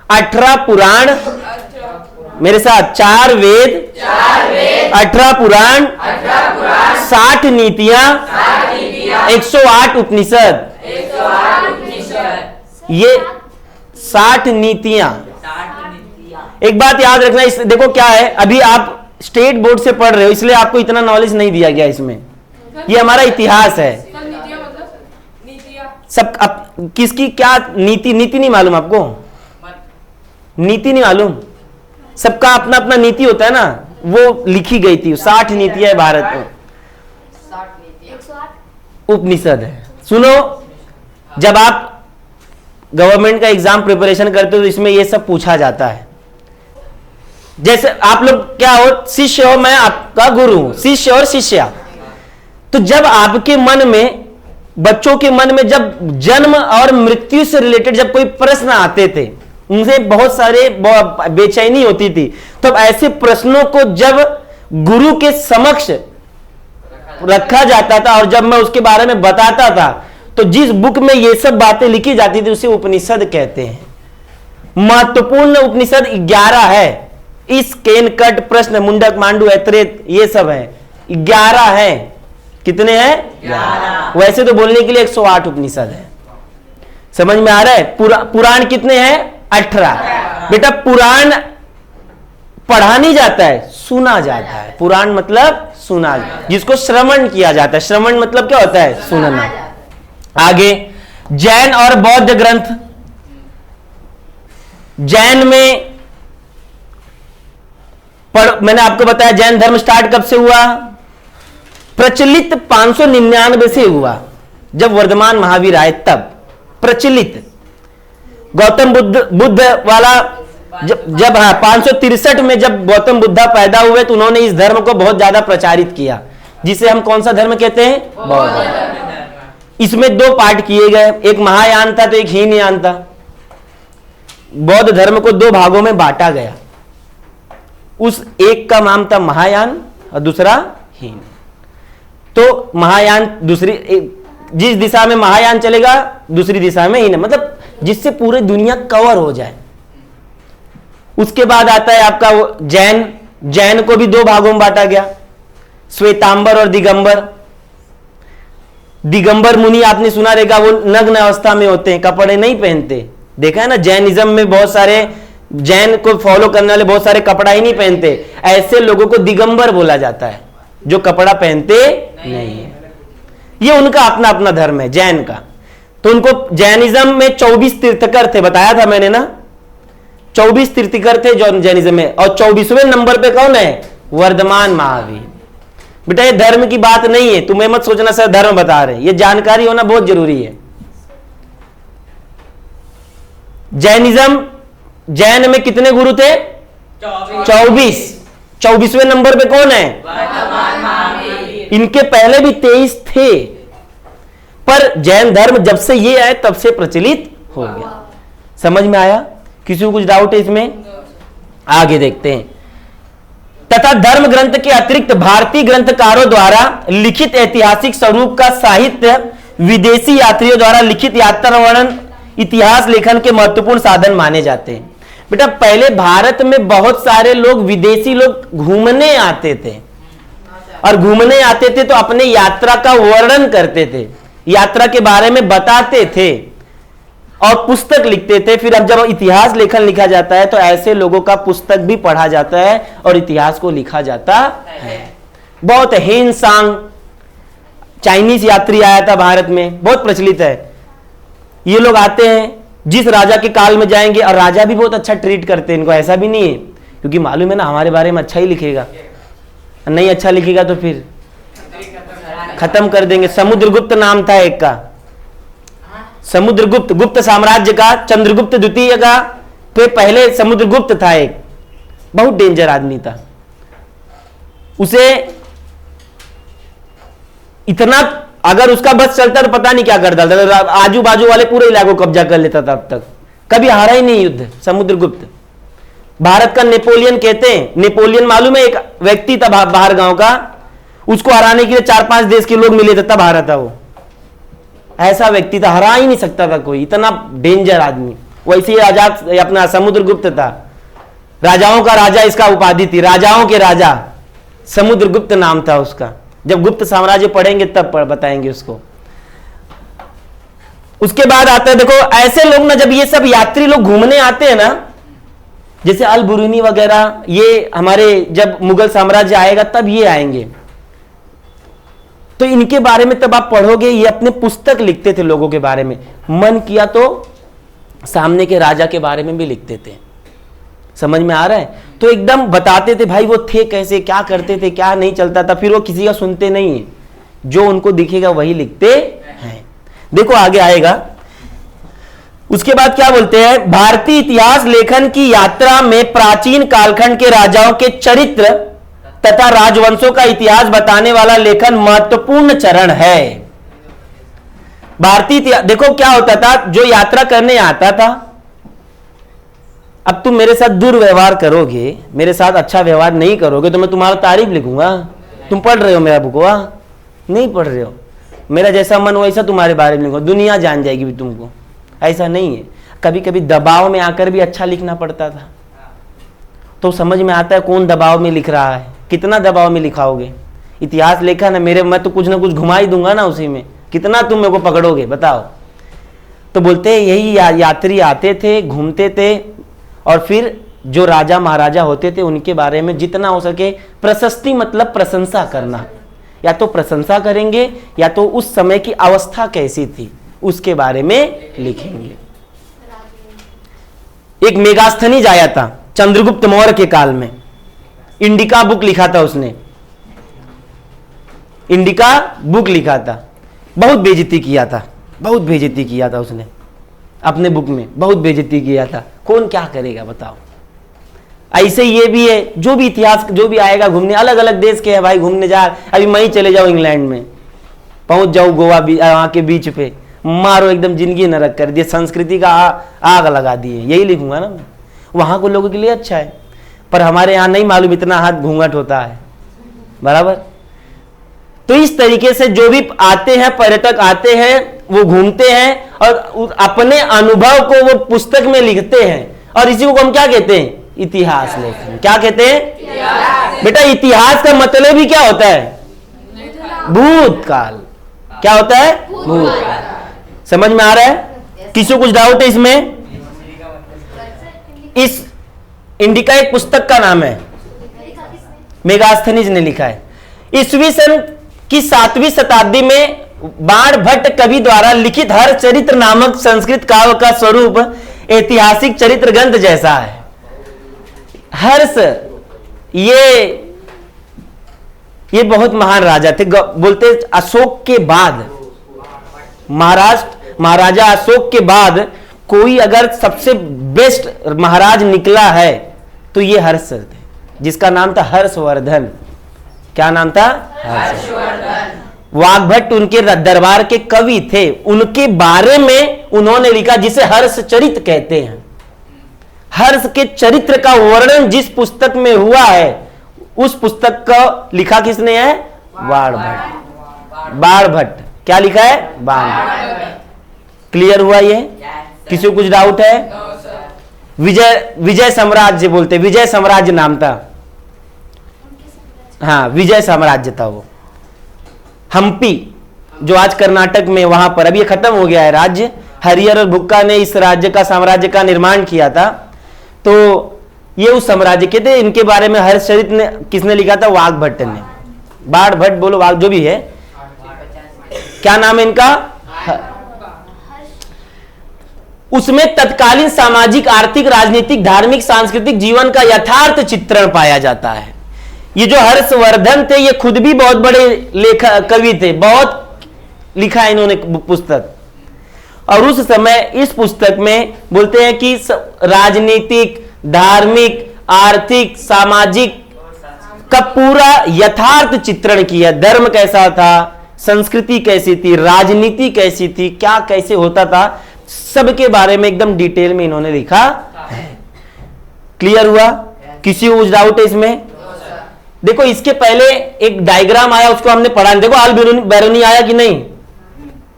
Speaker 1: 18 पुराण, मेरे साथ 4 वेद, 18 पुराण, 60 नीतियां, 108 उपनिषद। ये 60 नीतियां। एक बात याद रखना, इस देखो क्या है, अभी आप स्टेट बोर्ड से पढ़ रहे हो इसलिए आपको इतना नॉलेज नहीं दिया गया इसमें। ये हमारा इतिहास है।
Speaker 3: सर नीतियाँ मतलब नीतियाँ
Speaker 1: सब किसकी क्या नीति नहीं मालूम आपको? नीति नहीं मालूम? सबका अपना अपना नीति होता है ना, वो लिखी गई थी। 60 नीतियां है भारत में,
Speaker 2: 60 नीतियाँ।
Speaker 3: 108
Speaker 1: उपनिषद है। सुनो, जब आप गवर्नमेंट का एग्जाम प्रिपरेशन करते हो तो इसमें ये सब पूछा जाता है। जैसे आप लोग क्या हो, शिष्य हो, मैं आपका गुरु हूं, शिष्य और शिष्या। तो जब आपके मन में, बच्चों के मन में जब जन्म और मृत्यु से रिलेटेड जब कोई प्रश्न आते थे, उनसे बहुत सारे बेचैनी होती थी, तब ऐसे प्रश्नों को जब गुरु के समक्ष रखा जाता था और जब मैं उसके बारे में बताता था, तो जिस बुक में ये सब बातें लिखी जाती थी उसे उपनिषद कहते हैं। महत्वपूर्ण उपनिषद 11 है। इस केन कट प्रश्न मुंडक मांडू ऐतरेत ये सब है, 11 है। कितने हैं? 11। वैसे तो बोलने के लिए 108 उपनिषद है। समझ में आ रहा है? पुराण कितने हैं? 18। बेटा पुराण पढ़ा नहीं जाता है, सुना जाता है। पुराण मतलब सुना, जिसको श्रवण किया जाता है। श्रवण मतलब क्या होता है? सुनना। आगे जैन और बौद्ध ग्रंथ। जैन में मैंने आपको बताया जैन धर्म स्टार्ट कब से हुआ? प्रचलित 599 से हुआ, जब वर्धमान महावीर आए तब प्रचलित। गौतम बुद्ध वाला जब 563 में जब गौतम बुद्धा पैदा हुए तो उन्होंने इस धर्म को बहुत ज्यादा प्रचारित किया, जिसे हम कौन सा धर्म कहते हैं? बौद्ध। इसमें 2 पार्ट किए गए, एक महायान था तो एक हीनयान था। बौद्ध धर्म को 2 भागों में बांटा गया। उस एक का नाम था महायान और दूसरा हीन। तो महायान दूसरी, जिस दिशा में महायान चलेगा दूसरी दिशा में हीन, मतलब जिससे पूरी दुनिया कवर हो जाए। उसके बाद आता है आपका जैन। जैन को भी 2 भागों में बांटा गया, श्वेतांबर और दिगंबर। दिगंबर मुनि आपने सुना रहेगा, वो नग्न अवस्था में होते हैं, कपड़े नहीं पहनते। देखा है ना, जैनिज्म में बहुत सारे जैन को फॉलो करने वाले बहुत सारे कपड़ा ही नहीं पहनते। ऐसे लोगों को दिगंबर बोला जाता है, जो कपड़ा पहनते नहीं है। ये उनका अपना अपना धर्म है जैन का। तो उनको जैनिज्म में 24 तीर्थकर थे, बताया था मैंने ना, 24 तीर्थकर थे जो जैनिज्म में। और 24वें नंबर पे कौन है? वर्धमान महावीर। बेटा ये धर्म की बात नहीं है, तुम्हें मत सोचना सर धर्म बता रहे, ये जानकारी होना बहुत जरूरी है। जैनिज्म, जैन में कितने गुरु थे? 24। 24वें नंबर पे कौन है? इनके पहले भी 23 थे, पर जैन धर्म जब से ये आए तब से प्रचलित हो गया। समझ में आया? किसी को कुछ डाउट है इसमें? आगे देखते हैं। तथा धर्म ग्रंथ के अतिरिक्त भारतीय ग्रंथकारों द्वारा लिखित ऐतिहासिक स्वरूप का साहित्य विदेशी यात्रियों द्वारा लिखित यात्रा वर्णन इतिहास लेखन के महत्वपूर्ण साधन माने जाते हैं। बेटा पहले भारत में बहुत सारे लोग, विदेशी लोग घूमने आते थे, और घूमने आते थे तो अपने यात्रा का वर्णन करते थे, यात्रा के बारे में बताते थे और पुस्तक लिखते थे। फिर अब जब इतिहास लेखन लिखा जाता है तो ऐसे लोगों का पुस्तक भी पढ़ा जाता है और इतिहास को लिखा जाता है। बहुत हेन सांग चाइनीज यात्री आया था भारत में, बहुत प्रचलित है। ये लोग आते हैं, जिस राजा के काल में जाएंगे, और राजा भी बहुत अच्छा ट्रीट करते हैं इनको, ऐसा भी नहीं है, क्योंकि मालूम है ना हमारे बारे में अच्छा ही लिखेगा, नहीं अच्छा लिखेगा तो फिर खत्म कर देंगे। समुद्रगुप्त नाम था एक का, समुद्रगुप्त, गुप्त साम्राज्य का, चंद्रगुप्त द्वितीय का, फिर पहले समुद्रगुप्त था एक, बहुत डेंजर आदमी था। उसे इतना, अगर उसका बस चलता तो पता नहीं क्या कर डालता था, आजू बाजू वाले पूरे इलाकों को कब्जा कर लेता था। अब तक कभी हारा ही नहीं युद्ध समुद्रगुप्त। भारत का नेपोलियन कहते हैं, नेपोलियन मालूम है, एक व्यक्ति था बाहर गांव का, उसको हराने के लिए 4-5 देश के लोग मिले थे तब हारा था वो। ऐसा व्यक्ति था, हरा ही नहीं सकता था कोई, इतना डेंजर आदमी। वैसे ही आजाद अपना समुद्रगुप्त था, राजाओं का राजा इसका उपाधि थी, राजाओं के राजा। समुद्रगुप्त नाम था उसका। जब गुप्त साम्राज्य पढ़ेंगे तब बताएंगे उसको। उसके बाद आता है, देखो ऐसे लोग ना, जब ये सब यात्री लोग घूमने आते हैं ना, जैसे अल बुरूनी वगैरह, ये हमारे जब मुगल साम्राज्य आएगा तब ये आएंगे, तो इनके बारे में तब आप पढ़ोगे। ये अपने पुस्तक लिखते थे लोगों के बारे में, मन किया तो सामने के राजा के बारे में भी लिखते थे। समझ में आ रहा है? तो एकदम बताते थे भाई वो थे कैसे, क्या करते थे, क्या नहीं चलता था। फिर वो किसी का सुनते नहीं है, जो उनको दिखेगा वही लिखते हैं। देखो आगे आएगा। उसके बाद क्या बोलते हैं, भारतीय इतिहास लेखन की यात्रा में प्राचीन कालखंड के राजाओं के चरित्र तथा राजवंशों का इतिहास बताने वाला लेखन महत्वपूर्ण चरण है। भारतीय इतिहास, देखो क्या होता था, जो यात्रा करने आता था, अब तुम मेरे साथ दुर्व्यवहार करोगे, मेरे साथ अच्छा व्यवहार नहीं करोगे, तो मैं तुम्हारा तारीफ लिखूंगा। तुम पढ़ रहे हो मेरा बुकवा? नहीं पढ़ रहे हो। मेरा जैसा मन वैसा तुम्हारे बारे में लिखो, दुनिया जान जाएगी भी तुमको। ऐसा नहीं है, कभी कभी दबाव में आकर भी अच्छा लिखना पड़ता था। तो समझ में आता है कौन दबाव में लिख रहा है, कितना दबाव में लिखाओगे। इतिहास लिखा ना मेरे, मैं तो कुछ ना कुछ घुमा ही दूंगा ना उसी में, कितना तुम मेरे को पकड़ोगे बताओ। तो बोलते हैं यही यात्री आते थे, घूमते थे, और फिर जो राजा महाराजा होते थे उनके बारे में जितना हो सके प्रशस्ति, मतलब प्रशंसा करना, या तो प्रशंसा करेंगे या तो उस समय की अवस्था कैसी थी उसके बारे में लिखेंगे। एक मेगास्थनीज आया था चंद्रगुप्त मौर्य के काल में, इंडिका बुक लिखा था उसने, इंडिका बुक लिखा था। बहुत बेइज्जती किया था, बहुत बेइज्जती किया था उसने अपने बुक में, बहुत बेइज्जती किया था। कौन क्या करेगा बताओ। ऐसे ये भी है, जो भी इतिहास जो भी आएगा घूमने, अलग अलग देश के है भाई, घूमने जा, अभी मैं ही चले जाऊं इंग्लैंड में, पहुंच जाऊं गोवा वहां के बीच पे, मारो एकदम जिंदगी नरक कर दिए, संस्कृति का आग लगा दिए, यही लिखूंगा ना मैं। वहां को लोगों के लिए अच्छा है, पर हमारे यहाँ नहीं मालूम इतना हाथ घूंघट होता है, बराबर। तो इस तरीके से जो भी आते हैं, पर्यटक आते हैं, वो घूमते हैं और अपने अनुभव को वो पुस्तक में लिखते हैं, और इसी को हम क्या कहते हैं, इतिहास लेखन। क्या कहते हैं बेटा? इतिहास का मतलब ही क्या होता है? भूतकाल। क्या होता है? भूतकाल। समझ में आ रहा है? किसी को कुछ डाउट है इसमें? इस इंडिका एक पुस्तक का नाम है, मेगास्थनीज ने लिखा है। ईस्वी सन की 7वीं शताब्दी में बाणभट्ट कवि द्वारा लिखित हर चरित्र नामक संस्कृत काव्य का स्वरूप ऐतिहासिक चरित्र ग्रंथ जैसा है। हर्ष ये बहुत महान राजा थे। बोलते अशोक के बाद, महाराजा अशोक के बाद कोई अगर सबसे बेस्ट महाराज निकला है तो ये हर्ष थे, जिसका नाम था हर्षवर्धन। क्या नाम था? हर्षवर्धन। वाग्भट्ट उनके दरबार के कवि थे, उनके बारे में उन्होंने लिखा जिसे हर्ष चरित्र कहते हैं। हर्ष के चरित्र का वर्णन जिस पुस्तक में हुआ है, उस पुस्तक का लिखा किसने है? बाणभट्ट। बाणभट्ट। क्या लिखा है? बाणभट्ट। क्लियर हुआ ये? किसी को कुछ डाउट है? विजय साम्राज्य बोलते, विजय साम्राज्य नाम था। हाँ, विजय साम्राज्य था वो। हम्पी जो आज कर्नाटक में, वहां पर अभी खत्म हो गया है राज्य। हरिहर और भुक्का ने इस राज्य का, साम्राज्य का निर्माण किया था। तो ये उस साम्राज्य के थे। इनके बारे में हर्षचरित्र ने किसने लिखा था? वाग्भट्ट ने। बाणभट्ट बोलो, वाग जो भी है। क्या नाम है इनका? उसमें तत्कालीन सामाजिक, आर्थिक, राजनीतिक, धार्मिक, सांस्कृतिक जीवन का यथार्थ चित्रण पाया जाता है। ये जो हर्षवर्धन थे, ये खुद भी बहुत बड़े लेखक कवि थे, बहुत लिखा है इन्होंने पुस्तक। और उस समय इस पुस्तक में बोलते हैं कि राजनीतिक, धार्मिक, आर्थिक, सामाजिक का पूरा यथार्थ चित्रण किया। धर्म कैसा था, संस्कृति कैसी थी, राजनीति कैसी थी, क्या कैसे होता था, सबके बारे में एकदम डिटेल में इन्होंने लिखा है। क्लियर हुआ? किसी को डाउट है इसमें? देखो इसके पहले एक डायग्राम आया, उसको हमने पढ़ा। देखो अल बैरूनी आया कि नहीं?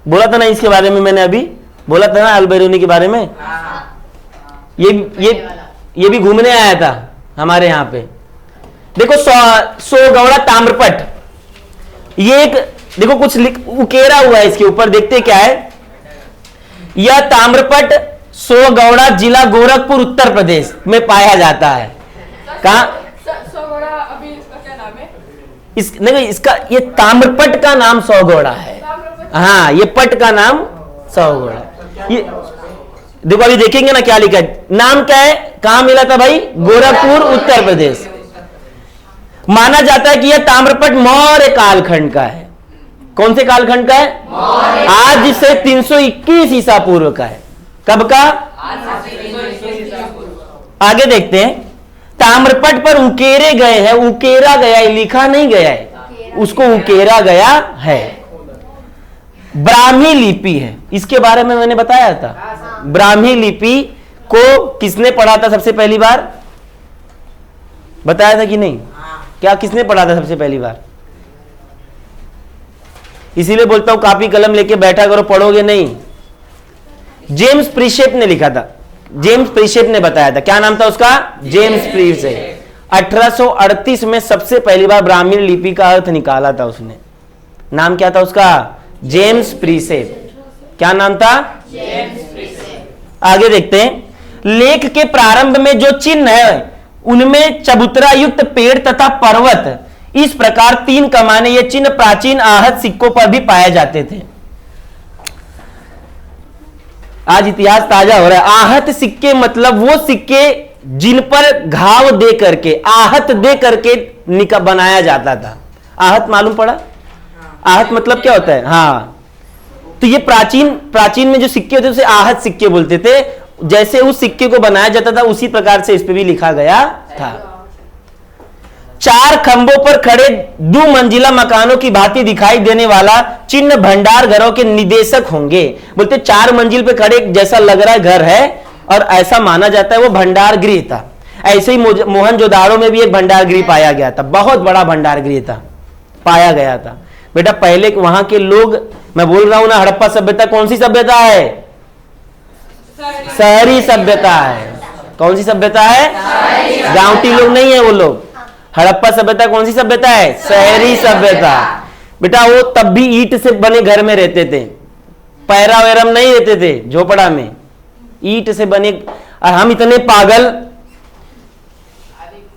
Speaker 1: बोला था ना इसके बारे में, मैंने अभी बोला था ना अल बैरूनी के बारे में। ये भी घूमने आया था हमारे यहाँ पे। देखो सोगौड़ा ताम्रपट, ये एक देखो कुछ उकेरा हुआ है इसके ऊपर, देखते क्या है। यह ताम्रपट सोगौड़ा जिला गोरखपुर उत्तर प्रदेश में पाया जाता है। कहा
Speaker 3: सोगौड़ा, अभी इसका क्या नाम है?
Speaker 1: नहीं, इसका ये ताम्रपट का नाम सोगौड़ा है। हाँ, ये पट का नाम सोगौड़ा। ये देखो अभी देखेंगे ना क्या लिखा है, नाम क्या है, कहां मिला था भाई, गोरखपुर उत्तर प्रदेश। माना जाता है कि यह ताम्रपट मौर्य कालखंड का है। कौन से कालखंड का है? आज से 321 ईसा पूर्व का है। कब का? आगे देखते हैं। ताम्रपट पर उकेरे गए हैं, उकेरा गया है, लिखा नहीं गया है, उसको उकेरा गया है। ब्राह्मी लिपि है, इसके बारे में मैंने बताया था। ब्राह्मी लिपि को किसने पढ़ा था सबसे पहली बार? बताया था कि नहीं? क्या किसने पढ़ा था सबसे पहली बार? इसीलिए बोलता हूं कॉपी कलम लेके बैठा करो, पढ़ोगे नहीं। जेम्स प्रीशेप ने लिखा था, जेम्स प्रीशेप ने बताया था। क्या नाम था उसका? जेम्स प्रीशेप। 1838 में सबसे पहली बार ब्राह्मी लिपि का अर्थ निकाला था उसने। नाम क्या था उसका? जेम्स प्रीशेप। क्या नाम था? जेम्स प्रीशेप। आगे देखते हैं। लेख के प्रारंभ में जो चिन्ह है उनमें चबूतरा युक्त पेड़ तथा पर्वत, इस प्रकार 3 कमाने, ये चिन्ह प्राचीन आहत सिक्कों पर भी पाए जाते थे। आज इतिहास ताजा हो रहा है। आहत सिक्के मतलब वो सिक्के जिन पर घाव दे करके, आहत दे करके बनाया जाता था। आहत मालूम पड़ा? आहत मतलब क्या होता है? हाँ, तो ये प्राचीन में जो सिक्के होते थे उसे आहत सिक्के बोलते थे। जैसे उस सिक्के को बनाया जाता था उसी प्रकार से इस पे भी लिखा गया था। 4 खंभों पर खड़े 2 मंजिला मकानों की भांति दिखाई देने वाला चिन्ह भंडार घरों के निदेशक होंगे। बोलते 4 मंजिल पे खड़े जैसा लग रहा है घर है, और ऐसा माना जाता है वो भंडार गृह था। ऐसे ही मोहनजोदाड़ो में भी एक भंडार गृह पाया गया था, बहुत बड़ा भंडार गृह था, पाया गया था। बेटा पहले वहां के लोग, मैं बोल रहा हूं ना, हड़प्पा सभ्यता कौन सी सभ्यता है? शहरी सभ्यता है। कौन सी सभ्यता है? गांवटी लोग नहीं है वो लोग। हड़प्पा सभ्यता कौन सी सभ्यता है? शहरी सभ्यता। बेटा वो तब भी ईंट से बने घर में रहते थे, पैरा वैरम नहीं रहते थे झोपड़ा में, ईंट से बने। और हम इतने पागल,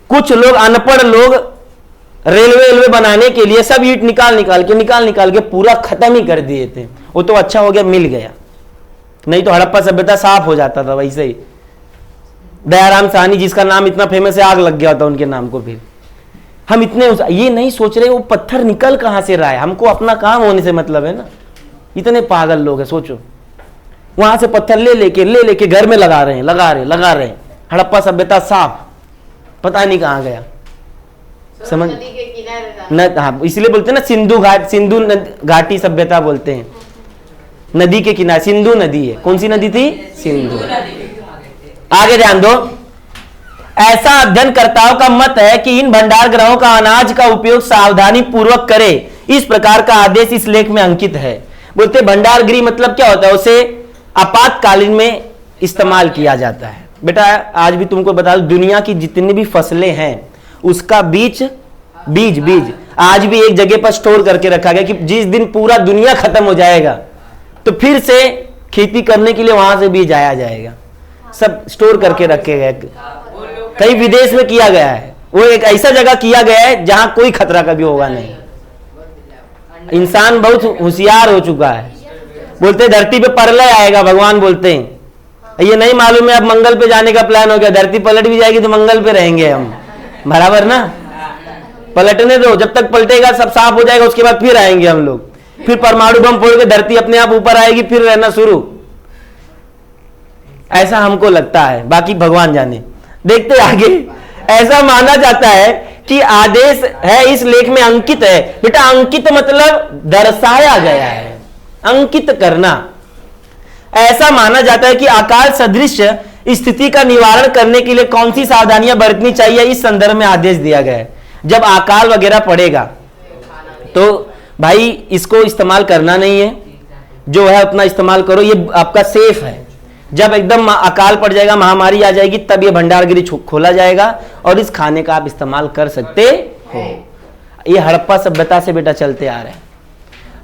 Speaker 1: कुछ लोग अनपढ़ लोग रेलवे बनाने के लिए सब ईंट निकाल के पूरा खत्म ही कर दिए थे। वो तो अच्छा हो गया मिल गया, नहीं तो हड़प्पा सभ्यता साफ हो जाता था वैसे ही। दयाराम साहनी जिसका नाम इतना फेमस है, आग लग गया था उनके नाम को। फिर हम इतने ये नहीं सोच रहे वो पत्थर निकल कहां से रहा है, हमको अपना काम होने से मतलब है ना। इतने पागल लोग हैं, सोचो वहां से पत्थर ले लेके घर में लगा रहे हैं। हड़प्पा सभ्यता साफ, पता नहीं कहां गया। समझ न? हाँ, इसलिए बोलते हैं ना सिंधु घाटी सभ्यता बोलते हैं। नदी के किनारे सिंधु नदी है। कौन सी नदी थी? सिंधु। आगे ध्यान दो। ऐसा अध्ययनकर्ताओं का मत है कि इन भंडार गृहों का अनाज का उपयोग सावधानी पूर्वक करे, इस प्रकार का आदेश इस लेख में अंकित है। बोलते भंडार गृह मतलब क्या होता है? उसे आपातकालीन में इस्तेमाल किया जाता है। बेटा आज भी तुमको बता दूं, दुनिया की जितनी भी फसलें हैं उसका बीज आज भी एक जगह पर स्टोर करके रखा गया कि जिस दिन पूरा दुनिया खत्म हो जाएगा तो फिर से खेती करने के लिए वहां से बीज आया जाएगा। सब स्टोर करके रखे गए, कई विदेश में किया गया है। वो एक ऐसा जगह किया गया है जहां कोई खतरा कभी होगा नहीं। इंसान बहुत होशियार हो चुका है। बोलते धरती पे प्रलय आएगा, भगवान बोलते हैं। ये नहीं मालूम है अब मंगल पे जाने का प्लान हो गया, धरती पलट भी जाएगी तो मंगल पे रहेंगे हम, बराबर ना। पलटने दो, जब तक पलटेगा सब साफ हो जाएगा, उसके बाद फिर आएंगे हम लोग। फिर परमाणु बम फोड़ के धरती अपने आप ऊपर आएगी, फिर रहना शुरू। ऐसा हमको लगता है, बाकी भगवान जाने। देखते आगे। ऐसा माना जाता है कि आदेश है इस लेख में अंकित है। बेटा अंकित मतलब दर्शाया गया है, अंकित करना। ऐसा माना जाता है कि अकाल सदृश स्थिति का निवारण करने के लिए कौन सी सावधानियां बरतनी चाहिए, इस संदर्भ में आदेश दिया गया है। जब अकाल वगैरह पड़ेगा तो भाई इसको इस्तेमाल करना नहीं है, जो है अपना इस्तेमाल करो, ये आपका सेफ है। जब एकदम अकाल पड़ जाएगा, महामारी आ जाएगी, तब ये भंडारगिरी खोला जाएगा और इस खाने का आप इस्तेमाल कर सकते हो। ये हड़प्पा सभ्यता से बेटा चलते आ रहे हैं।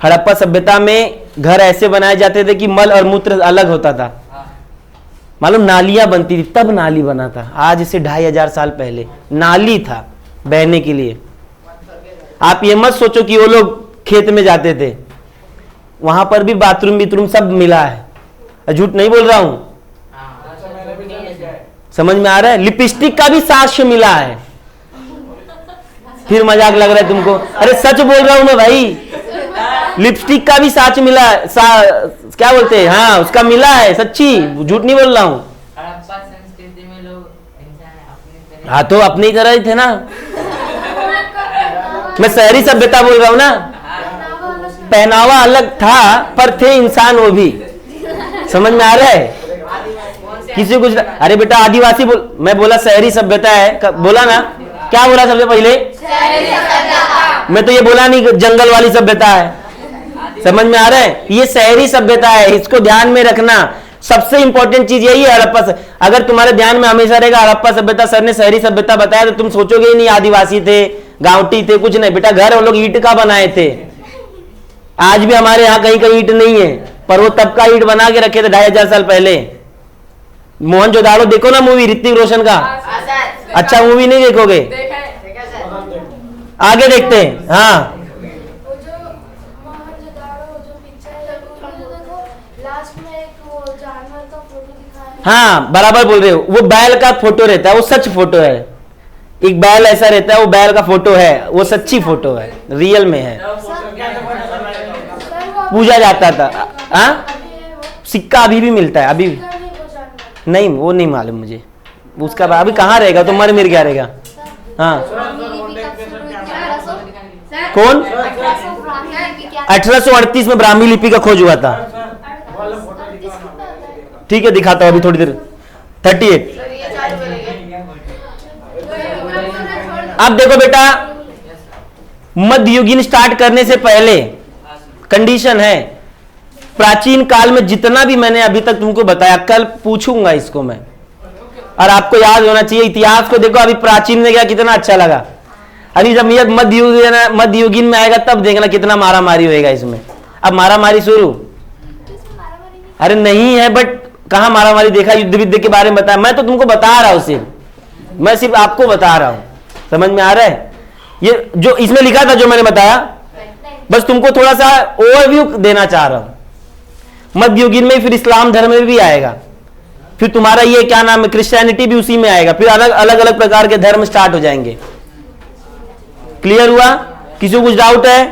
Speaker 1: हड़प्पा सभ्यता में घर ऐसे बनाए जाते थे कि मल और मूत्र अलग होता था। मालूम, नालियां बनती थी, तब नाली बना था। आज से 2500 साल पहले नाली था बहने के लिए। आप ये मत सोचो कि वो लोग खेत में जाते थे, वहां पर भी बाथरूम सब मिला है। झूठ नहीं बोल रहा हूं, समझ में आ रहा है? लिपस्टिक का भी साक्ष्य मिला है। फिर मजाक लग रहा है तुमको? अरे सच बोल रहा हूं मैं भाई, लिपस्टिक का भी साक्ष्य मिला है। क्या बोलते हैं, हाँ उसका मिला है, सच्ची, झूठ नहीं बोल रहा हूं।
Speaker 4: हड़प्पा संस्कृति में लोग अपनी तरह
Speaker 1: हाँ तो अपनी तरह ही थे ना। मैं शहरी सभ्यता बोल रहा हूं ना। पहनावा अलग था पर थे इंसान वो भी। समझ में आ रहा है? किसी कुछ, अरे बेटा आदिवासी बोल, मैं बोला शहरी सभ्यता है, बोला ना? क्या बोला सबसे पहले? मैं तो ये बोला नहीं जंगल वाली सभ्यता है। समझ में आ रहा है? ये शहरी सभ्यता है, इसको ध्यान में रखना। सबसे इंपॉर्टेंट चीज यही है हड़प्पा। अगर तुम्हारे ध्यान में हमेशा रहेगा हड़प्पा सभ्यता, सर ने शहरी सभ्यता बताया, तो तुम सोचोगे ही नहीं आदिवासी थे, गांवटी थे, कुछ नहीं बेटा। घर वो लोग ईंट का बनाए थे। आज भी हमारे यहाँ कहीं कहीं ईंट नहीं है, पर वो तब का ईंट बना के रखे थे 2500 साल पहले। मोहनजोदाड़ो देखो ना मूवी, ऋतिक रोशन का। अच्छा मूवी नहीं देखोगे?
Speaker 3: देखा है।
Speaker 1: आगे देखते हैं। हाँ
Speaker 5: वो जो मोहनजोदाड़ो जो पिक्चर है, वो देखो लास्ट में एक वो जानवर का फोटो दिखाया है।
Speaker 1: हाँ बराबर बोल रहे हो। वो बैल का फोटो रहता है, वो सच फोटो है। एक बैल ऐसा रहता है, वो बैल का फोटो है, वो सच्ची फोटो है, रियल में है, पूजा जाता था। हाँ सिक्का अभी भी मिलता है, अभी नहीं, वो नहीं मालूम मुझे उसका। अभी कहाँ रहेगा, तो मर मिर गया रहेगा। हाँ कौन? 1838 में ब्राह्मी लिपि का खोज हुआ था। ठीक है दिखाता हूं अभी थोड़ी देर। 38। अब देखो बेटा, मध्ययुगीन स्टार्ट करने से पहले कंडीशन है, प्राचीन काल में जितना भी मैंने अभी तक तुमको बताया, कल पूछूंगा इसको मैं, और आपको याद होना चाहिए। इतिहास को देखो, अभी प्राचीन में गया कितना अच्छा लगा। अभी जब ये मध्ययुगीन में आएगा तब देखना कितना मारा मारी होएगा इसमें। अब मारा मारी शुरू, अरे नहीं है, बट कहाँ मारा मारी देखा? युद्ध विद्या के बारे में बताया, मैं तो तुमको बता रहा हूं, सिर्फ मैं सिर्फ आपको बता रहा हूं। समझ में आ रहा है? ये जो इसमें लिखा था जो मैंने बताया, बस तुमको थोड़ा सा ओवरव्यू देना चाह रहा हूं। मध्ययुगीन में फिर इस्लाम धर्म में भी आएगा, फिर तुम्हारा ये क्या नाम है, क्रिश्चियनिटी भी उसी में आएगा, फिर अलग अलग प्रकार के धर्म स्टार्ट हो जाएंगे। क्लियर हुआ? किसी को कुछ डाउट है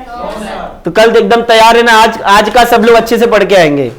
Speaker 1: तो कल एकदम तैयार है ना? आज का सब लोग अच्छे से पढ़ के आएंगे।